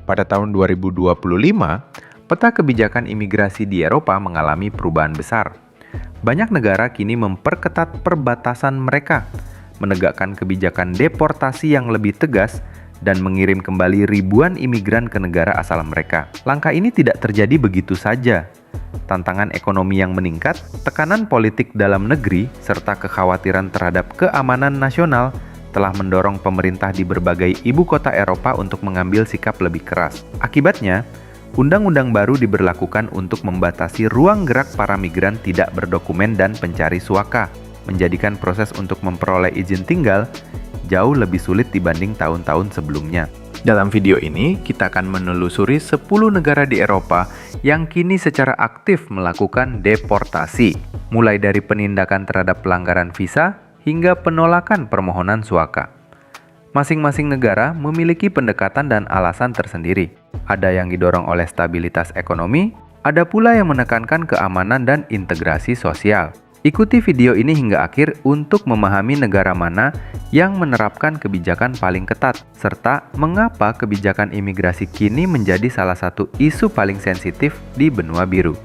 Pada tahun 2025, peta kebijakan imigrasi di Eropa mengalami perubahan besar. Banyak negara kini memperketat perbatasan mereka, menegakkan kebijakan deportasi yang lebih tegas, dan mengirim kembali ribuan imigran ke negara asal mereka. Langkah ini tidak terjadi begitu saja. Tantangan ekonomi yang meningkat, tekanan politik dalam negeri, serta kekhawatiran terhadap keamanan nasional telah mendorong pemerintah di berbagai ibu kota Eropa untuk mengambil sikap lebih keras. Akibatnya, undang-undang baru diberlakukan untuk membatasi ruang gerak para migran tidak berdokumen dan pencari suaka, menjadikan proses untuk memperoleh izin tinggal jauh lebih sulit dibanding tahun-tahun sebelumnya. Dalam video ini, kita akan menelusuri 10 negara di Eropa yang kini secara aktif melakukan deportasi, mulai dari penindakan terhadap pelanggaran visa hingga penolakan permohonan suaka. Masing-masing negara memiliki pendekatan dan alasan tersendiri. Ada yang didorong oleh stabilitas ekonomi, ada pula yang menekankan keamanan dan integrasi sosial. Ikuti video ini hingga akhir untuk memahami negara mana yang menerapkan kebijakan paling ketat, serta mengapa kebijakan imigrasi kini menjadi salah satu isu paling sensitif di benua biru.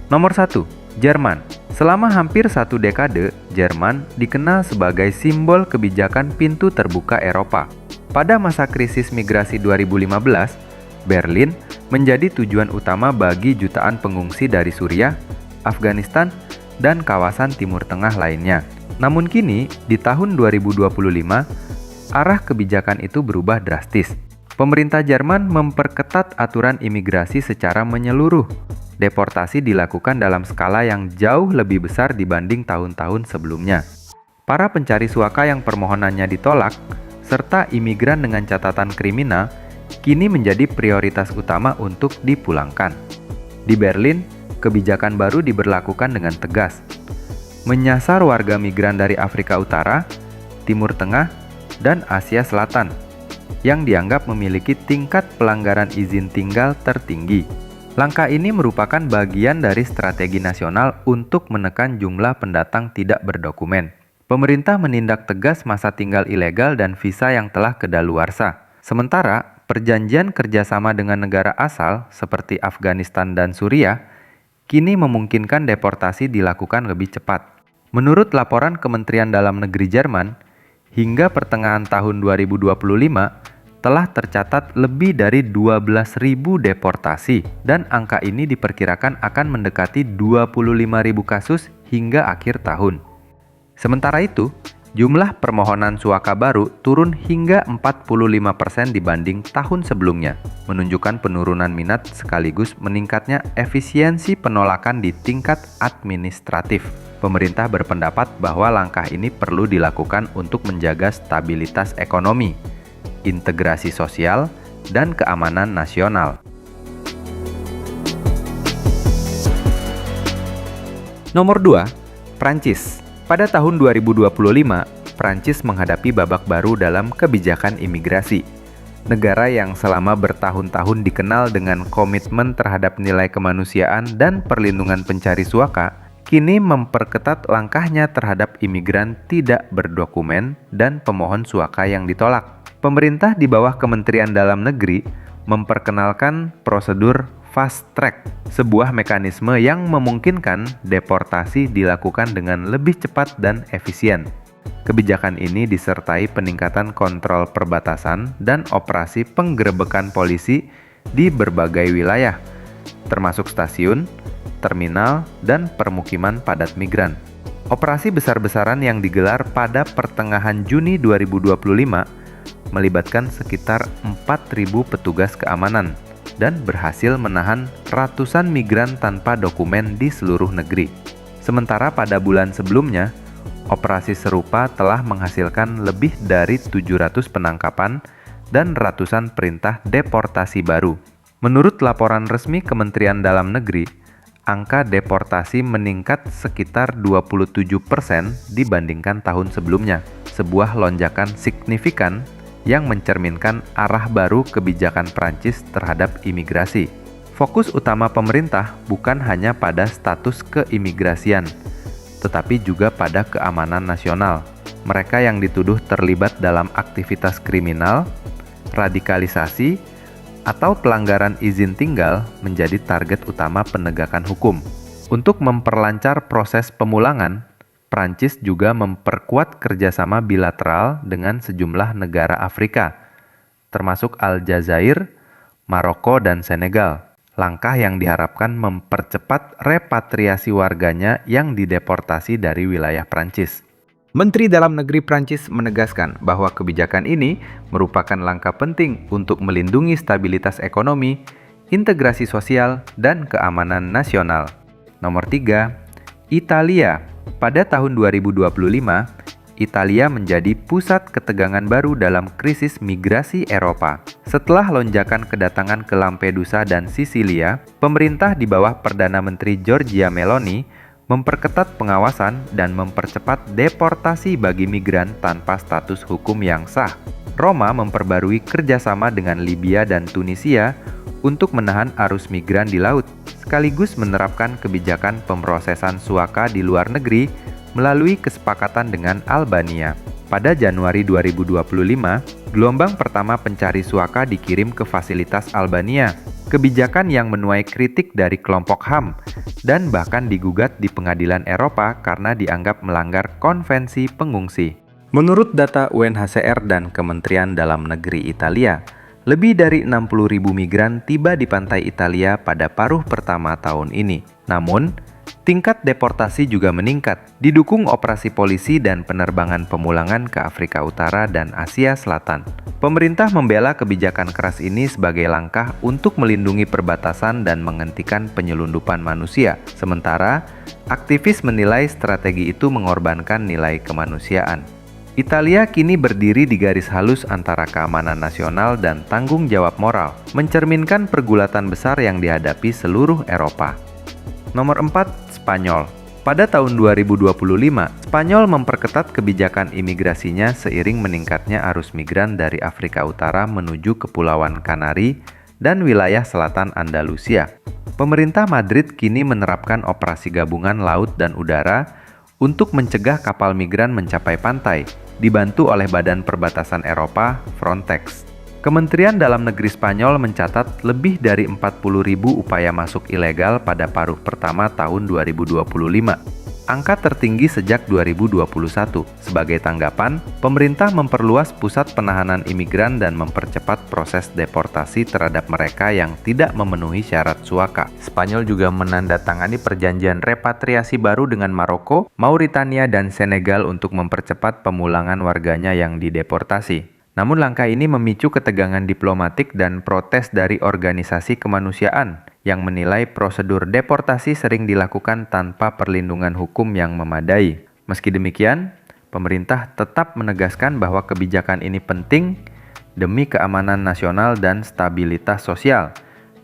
Nomor 1. Jerman. Selama hampir satu dekade, Jerman dikenal sebagai simbol kebijakan pintu terbuka Eropa. Pada masa krisis migrasi 2015, Berlin menjadi tujuan utama bagi jutaan pengungsi dari Suriah, Afghanistan, dan kawasan Timur Tengah lainnya. Namun kini, di tahun 2025, arah kebijakan itu berubah drastis. Pemerintah Jerman memperketat aturan imigrasi secara menyeluruh. Deportasi dilakukan dalam skala yang jauh lebih besar dibanding tahun-tahun sebelumnya. Para pencari suaka yang permohonannya ditolak, serta imigran dengan catatan kriminal, kini menjadi prioritas utama untuk dipulangkan. Di Berlin, kebijakan baru diberlakukan dengan tegas, menyasar warga migran dari Afrika Utara, Timur Tengah, dan Asia Selatan, yang dianggap memiliki tingkat pelanggaran izin tinggal tertinggi. Langkah ini merupakan bagian dari strategi nasional untuk menekan jumlah pendatang tidak berdokumen. Pemerintah menindak tegas masa tinggal ilegal dan visa yang telah kedaluarsa. Sementara, perjanjian kerjasama dengan negara asal seperti Afghanistan dan Suriah kini memungkinkan deportasi dilakukan lebih cepat. Menurut laporan Kementerian Dalam Negeri Jerman, hingga pertengahan tahun 2025, telah tercatat lebih dari 12.000 deportasi, dan angka ini diperkirakan akan mendekati 25.000 kasus hingga akhir tahun. Sementara itu, jumlah permohonan suaka baru turun hingga 45% dibanding tahun sebelumnya, menunjukkan penurunan minat sekaligus meningkatnya efisiensi penolakan di tingkat administratif. Pemerintah berpendapat bahwa langkah ini perlu dilakukan untuk menjaga stabilitas ekonomi, integrasi sosial, dan keamanan nasional. Nomor 2, Prancis. Pada tahun 2025, Prancis menghadapi babak baru dalam kebijakan imigrasi. Negara yang selama bertahun-tahun dikenal dengan komitmen terhadap nilai kemanusiaan dan perlindungan pencari suaka, kini memperketat langkahnya terhadap imigran tidak berdokumen dan pemohon suaka yang ditolak. Pemerintah di bawah Kementerian Dalam Negeri memperkenalkan prosedur fast track, sebuah mekanisme yang memungkinkan deportasi dilakukan dengan lebih cepat dan efisien. Kebijakan ini disertai peningkatan kontrol perbatasan dan operasi penggerebekan polisi di berbagai wilayah, termasuk stasiun, terminal, dan permukiman padat migran. Operasi besar-besaran yang digelar pada pertengahan Juni 2025 melibatkan sekitar 4.000 petugas keamanan dan berhasil menahan ratusan migran tanpa dokumen di seluruh negeri. Sementara pada bulan sebelumnya, operasi serupa telah menghasilkan lebih dari 700 penangkapan dan ratusan perintah deportasi baru. Menurut laporan resmi Kementerian Dalam Negeri, angka deportasi meningkat sekitar 27% dibandingkan tahun sebelumnya, sebuah lonjakan signifikan yang mencerminkan arah baru kebijakan Prancis terhadap imigrasi. Fokus utama pemerintah bukan hanya pada status keimigrasian, tetapi juga pada keamanan nasional. Mereka yang dituduh terlibat dalam aktivitas kriminal, radikalisasi, atau pelanggaran izin tinggal menjadi target utama penegakan hukum. Untuk memperlancar proses pemulangan, Prancis juga memperkuat kerjasama bilateral dengan sejumlah negara Afrika, termasuk Aljazair, Maroko, dan Senegal. Langkah yang diharapkan mempercepat repatriasi warganya yang dideportasi dari wilayah Prancis. Menteri Dalam Negeri Prancis menegaskan bahwa kebijakan ini merupakan langkah penting untuk melindungi stabilitas ekonomi, integrasi sosial, dan keamanan nasional. Nomor 3, Italia. Pada tahun 2025, Italia menjadi pusat ketegangan baru dalam krisis migrasi Eropa. Setelah lonjakan kedatangan ke Lampedusa dan Sisilia, pemerintah di bawah Perdana Menteri Giorgia Meloni memperketat pengawasan dan mempercepat deportasi bagi migran tanpa status hukum yang sah. Roma memperbarui kerjasama dengan Libya dan Tunisia untuk menahan arus migran di laut, sekaligus menerapkan kebijakan pemrosesan suaka di luar negeri melalui kesepakatan dengan Albania. Pada Januari 2025, gelombang pertama pencari suaka dikirim ke fasilitas Albania. Kebijakan yang menuai kritik dari kelompok HAM dan bahkan digugat di Pengadilan Eropa karena dianggap melanggar konvensi pengungsi. Menurut data UNHCR dan Kementerian Dalam Negeri Italia, lebih dari 60.000 migran tiba di pantai Italia pada paruh pertama tahun ini. Namun, tingkat deportasi juga meningkat, didukung operasi polisi dan penerbangan pemulangan ke Afrika Utara dan Asia Selatan. Pemerintah membela kebijakan keras ini sebagai langkah untuk melindungi perbatasan dan menghentikan penyelundupan manusia. Sementara, aktivis menilai strategi itu mengorbankan nilai kemanusiaan. Italia kini berdiri di garis halus antara keamanan nasional dan tanggung jawab moral, mencerminkan pergulatan besar yang dihadapi seluruh Eropa. Nomor 4, Spanyol. Pada tahun 2025, Spanyol memperketat kebijakan imigrasinya seiring meningkatnya arus migran dari Afrika Utara menuju Kepulauan Kanari dan wilayah selatan Andalusia. Pemerintah Madrid kini menerapkan operasi gabungan laut dan udara untuk mencegah kapal migran mencapai pantai, dibantu oleh Badan Perbatasan Eropa, Frontex. Kementerian Dalam Negeri Spanyol mencatat lebih dari 40.000 upaya masuk ilegal pada paruh pertama tahun 2025. Angka tertinggi sejak 2021. Sebagai tanggapan, pemerintah memperluas pusat penahanan imigran dan mempercepat proses deportasi terhadap mereka yang tidak memenuhi syarat suaka. Spanyol juga menandatangani perjanjian repatriasi baru dengan Maroko, Mauritania, dan Senegal untuk mempercepat pemulangan warganya yang dideportasi. Namun langkah ini memicu ketegangan diplomatik dan protes dari organisasi kemanusiaan yang menilai prosedur deportasi sering dilakukan tanpa perlindungan hukum yang memadai. Meski demikian, pemerintah tetap menegaskan bahwa kebijakan ini penting demi keamanan nasional dan stabilitas sosial,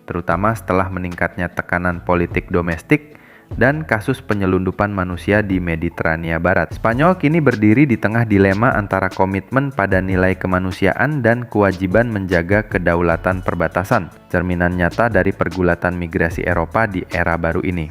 terutama setelah meningkatnya tekanan politik domestik dan kasus penyelundupan manusia di Mediterania Barat. Spanyol kini berdiri di tengah dilema antara komitmen pada nilai kemanusiaan dan kewajiban menjaga kedaulatan perbatasan, cerminan nyata dari pergulatan migrasi Eropa di era baru ini.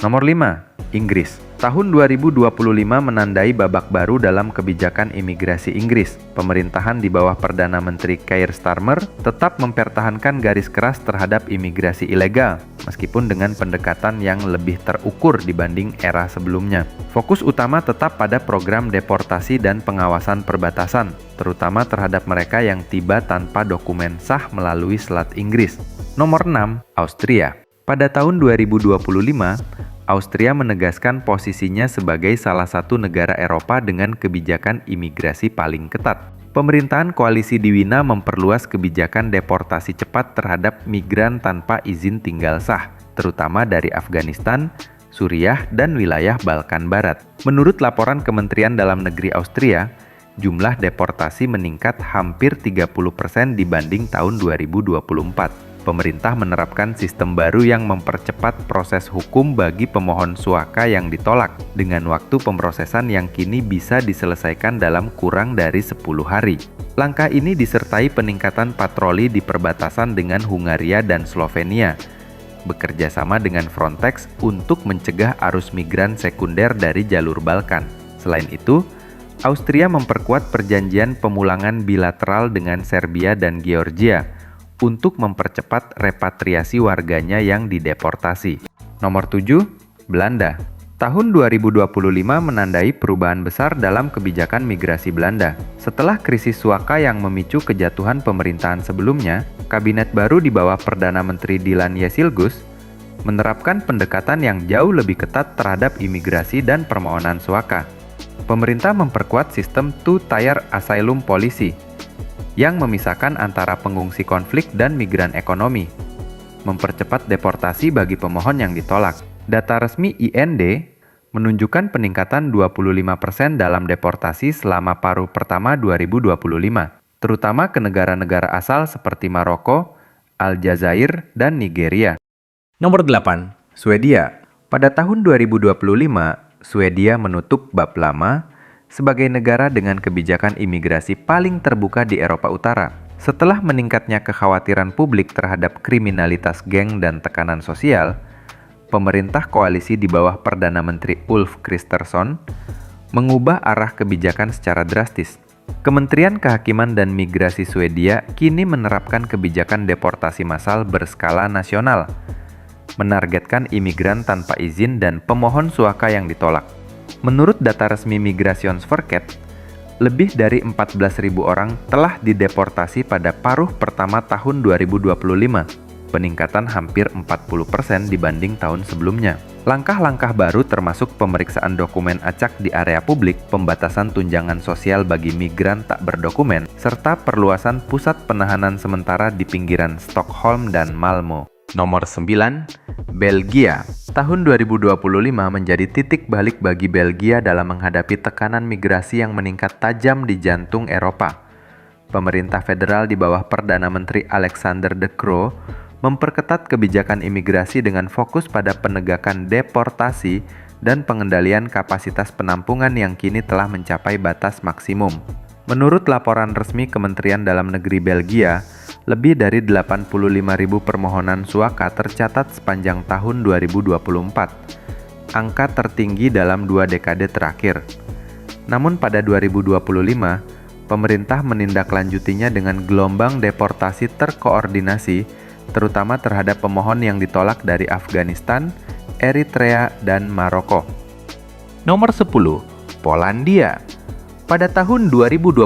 Nomor 5, Inggris. Tahun 2025 menandai babak baru dalam kebijakan imigrasi Inggris. Pemerintahan di bawah Perdana Menteri Keir Starmer tetap mempertahankan garis keras terhadap imigrasi ilegal, meskipun dengan pendekatan yang lebih terukur dibanding era sebelumnya. Fokus utama tetap pada program deportasi dan pengawasan perbatasan, terutama terhadap mereka yang tiba tanpa dokumen sah melalui Selat Inggris. Nomor 6, Austria. Pada tahun 2025, Austria menegaskan posisinya sebagai salah satu negara Eropa dengan kebijakan imigrasi paling ketat. Pemerintahan koalisi di Wina memperluas kebijakan deportasi cepat terhadap migran tanpa izin tinggal sah, terutama dari Afghanistan, Suriah, dan wilayah Balkan Barat. Menurut laporan Kementerian Dalam Negeri Austria, jumlah deportasi meningkat hampir 30% dibanding tahun 2024. Pemerintah menerapkan sistem baru yang mempercepat proses hukum bagi pemohon suaka yang ditolak, dengan waktu pemrosesan yang kini bisa diselesaikan dalam kurang dari 10 hari. Langkah ini disertai peningkatan patroli di perbatasan dengan Hungaria dan Slovenia, bekerja sama dengan Frontex untuk mencegah arus migran sekunder dari jalur Balkan. Selain itu, Austria memperkuat perjanjian pemulangan bilateral dengan Serbia dan Georgia untuk mempercepat repatriasi warganya yang dideportasi. Nomor 7, Belanda. Tahun 2025 menandai perubahan besar dalam kebijakan migrasi Belanda. Setelah krisis Suaka yang memicu kejatuhan pemerintahan sebelumnya, kabinet baru di bawah Perdana Menteri Dylan Yesilgus menerapkan pendekatan yang jauh lebih ketat terhadap imigrasi dan permohonan Suaka. Pemerintah memperkuat sistem two-tier asylum policy yang memisahkan antara pengungsi konflik dan migran ekonomi, mempercepat deportasi bagi pemohon yang ditolak. Data resmi IND menunjukkan peningkatan 25% dalam deportasi selama paruh pertama 2025, terutama ke negara-negara asal seperti Maroko, Aljazair, dan Nigeria. Nomor 8, Swedia. Pada tahun 2025, Swedia menutup bab lama sebagai negara dengan kebijakan imigrasi paling terbuka di Eropa Utara. Setelah meningkatnya kekhawatiran publik terhadap kriminalitas geng dan tekanan sosial, pemerintah koalisi di bawah Perdana Menteri Ulf Kristersson mengubah arah kebijakan secara drastis. Kementerian Kehakiman dan Migrasi Swedia kini menerapkan kebijakan deportasi massal berskala nasional, menargetkan imigran tanpa izin dan pemohon Suaka yang ditolak. Menurut data resmi Migrationsverket, lebih dari 14.000 orang telah dideportasi pada paruh pertama tahun 2025, peningkatan hampir 40% dibanding tahun sebelumnya. Langkah-langkah baru termasuk pemeriksaan dokumen acak di area publik, pembatasan tunjangan sosial bagi migran tak berdokumen, serta perluasan pusat penahanan sementara di pinggiran Stockholm dan Malmö. Nomor 9, Belgia. Tahun 2025 menjadi titik balik bagi Belgia dalam menghadapi tekanan migrasi yang meningkat tajam di jantung Eropa. Pemerintah federal di bawah Perdana Menteri Alexander De Croo memperketat kebijakan imigrasi dengan fokus pada penegakan deportasi dan pengendalian kapasitas penampungan yang kini telah mencapai batas maksimum. Menurut laporan resmi Kementerian Dalam Negeri Belgia, lebih dari 85.000 permohonan Suaka tercatat sepanjang tahun 2024, angka tertinggi dalam 2 dekade terakhir. Namun pada 2025, pemerintah menindaklanjutinya dengan gelombang deportasi terkoordinasi, terutama terhadap pemohon yang ditolak dari Afghanistan, Eritrea, dan Maroko. Nomor 10, Polandia. Pada tahun 2025,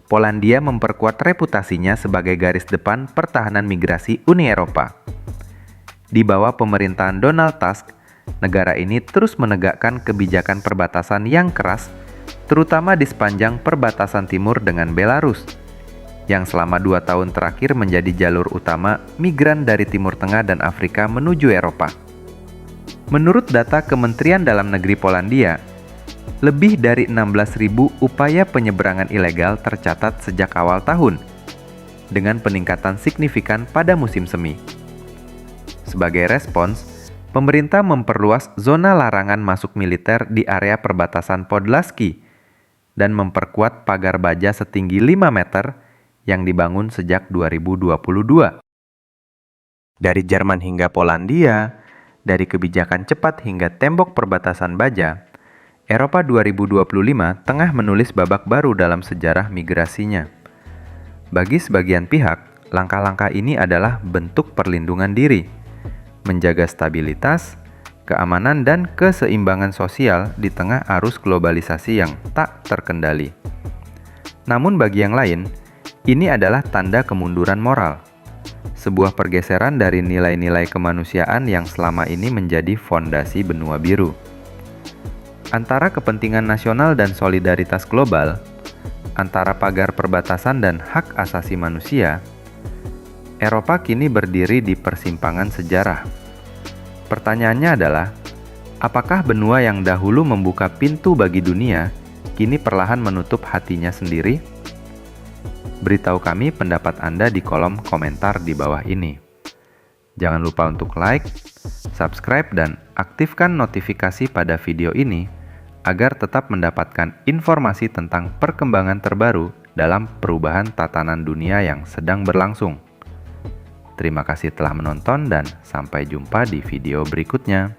Polandia memperkuat reputasinya sebagai garis depan pertahanan migrasi Uni Eropa. Di bawah pemerintahan Donald Tusk, negara ini terus menegakkan kebijakan perbatasan yang keras, terutama di sepanjang perbatasan timur dengan Belarus, yang selama 2 tahun terakhir menjadi jalur utama migran dari Timur Tengah dan Afrika menuju Eropa. Menurut data Kementerian Dalam Negeri Polandia, lebih dari 16.000 upaya penyeberangan ilegal tercatat sejak awal tahun, dengan peningkatan signifikan pada musim semi. Sebagai respons, pemerintah memperluas zona larangan masuk militer di area perbatasan Podlaski dan memperkuat pagar baja setinggi 5 meter yang dibangun sejak 2022. Dari Jerman hingga Polandia, dari kebijakan cepat hingga tembok perbatasan baja, Eropa 2025 tengah menulis babak baru dalam sejarah migrasinya. Bagi sebagian pihak, langkah-langkah ini adalah bentuk perlindungan diri, menjaga stabilitas, keamanan, dan keseimbangan sosial di tengah arus globalisasi yang tak terkendali. Namun bagi yang lain, ini adalah tanda kemunduran moral, sebuah pergeseran dari nilai-nilai kemanusiaan yang selama ini menjadi fondasi benua biru. Antara kepentingan nasional dan solidaritas global, antara pagar perbatasan dan hak asasi manusia, Eropa kini berdiri di persimpangan sejarah. Pertanyaannya adalah, apakah benua yang dahulu membuka pintu bagi dunia, kini perlahan menutup hatinya sendiri? Beritahu kami pendapat Anda di kolom komentar di bawah ini. Jangan lupa untuk like, subscribe, dan aktifkan notifikasi pada video ini agar tetap mendapatkan informasi tentang perkembangan terbaru dalam perubahan tatanan dunia yang sedang berlangsung. Terima kasih telah menonton dan sampai jumpa di video berikutnya.